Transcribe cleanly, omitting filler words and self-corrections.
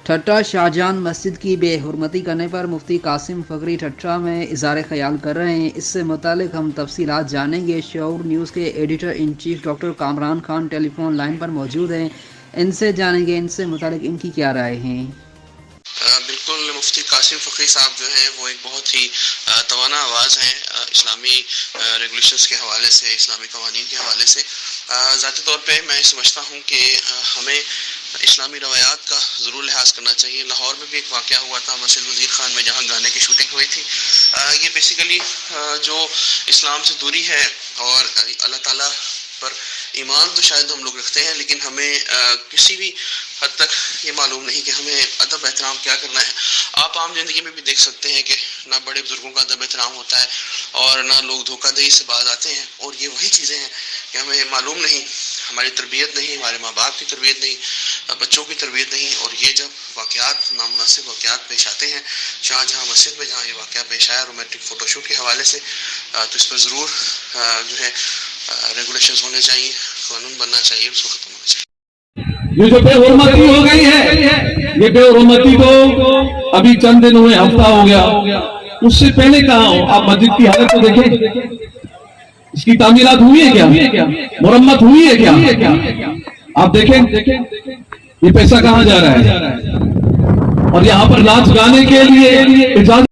ٹھٹہ شاہجہان مسجد کی بے حرمتی کرنے پر مفتی قاسم فقری ٹھٹہ میں اظہار خیال کر رہے ہیں۔ اس سے متعلق ہم تفصیلات جانیں گے۔ شعور نیوز کے editor in chief doctor Kamran Khan telephone line پر موجود ہیں، ان سے جانیں گے ان سے متعلق ان کی کیا رائے ہیں۔ بالکل، مفتی قاسم فقری صاحب جو ہیں وہ ایک بہت ہی توانا آواز ہیں اسلامی ریگولیشنز کے حوالے سے، اسلامی قوانین کے حوالے سے۔ ذاتی طور پہ میں سمجھتا ہوں کہ ہمیں اسلامی روایات کا ضرور لحاظ کرنا چاہیے۔ لاہور میں بھی ایک واقعہ ہوا تھا مسجد وزیر خان میں، جہاں گانے کی شوٹنگ ہوئی تھی۔ یہ بیسیکلی جو اسلام سے دوری ہے، اور اللہ تعالیٰ پر ایمان تو شاید ہم لوگ رکھتے ہیں، لیکن ہمیں کسی بھی حد تک یہ معلوم نہیں کہ ہمیں ادب احترام کیا کرنا ہے۔ آپ عام زندگی میں بھی دیکھ سکتے ہیں کہ نہ بڑے بزرگوں کا ادب احترام ہوتا ہے، اور نہ لوگ دھوکہ دہی سے باز آتے ہیں۔ اور یہ وہی چیزیں ہیں کہ ہمیں معلوم نہیں، ہماری تربیت نہیں، ہمارے ماں باپ کی تربیت نہیں، بچوں کی تربیت نہیں۔ اور یہ جب واقعات، نامناسب واقعات پیش آتے ہیں شاہجہاں مسجد میں، جہاں یہ واقعہ پیش آیا رومانٹک فوٹو شوٹ کے حوالے سے، تو اس پر ضرور جو ہے ریگولیشنز ہونے چاہیے، قانون بننا چاہیے، اس کو ختم ہونا چاہیے۔ یہ جو بے حرمتی ہو گئی ہے، یہ بے حرمتی کو ابھی چند دن ہوئے، ہفتہ ہو گیا، اس سے پہلے کہاں ہو؟ آپ مسجد کی حالت کو دیکھیں، اس کی تعمیرات ہوئی ہے کیا؟ مرمت ہوئی ہے کیا؟ آپ دیکھیں یہ پیسہ کہاں جا رہا ہے؟ اور یہاں پر ناچ گانے کے لیے اجازت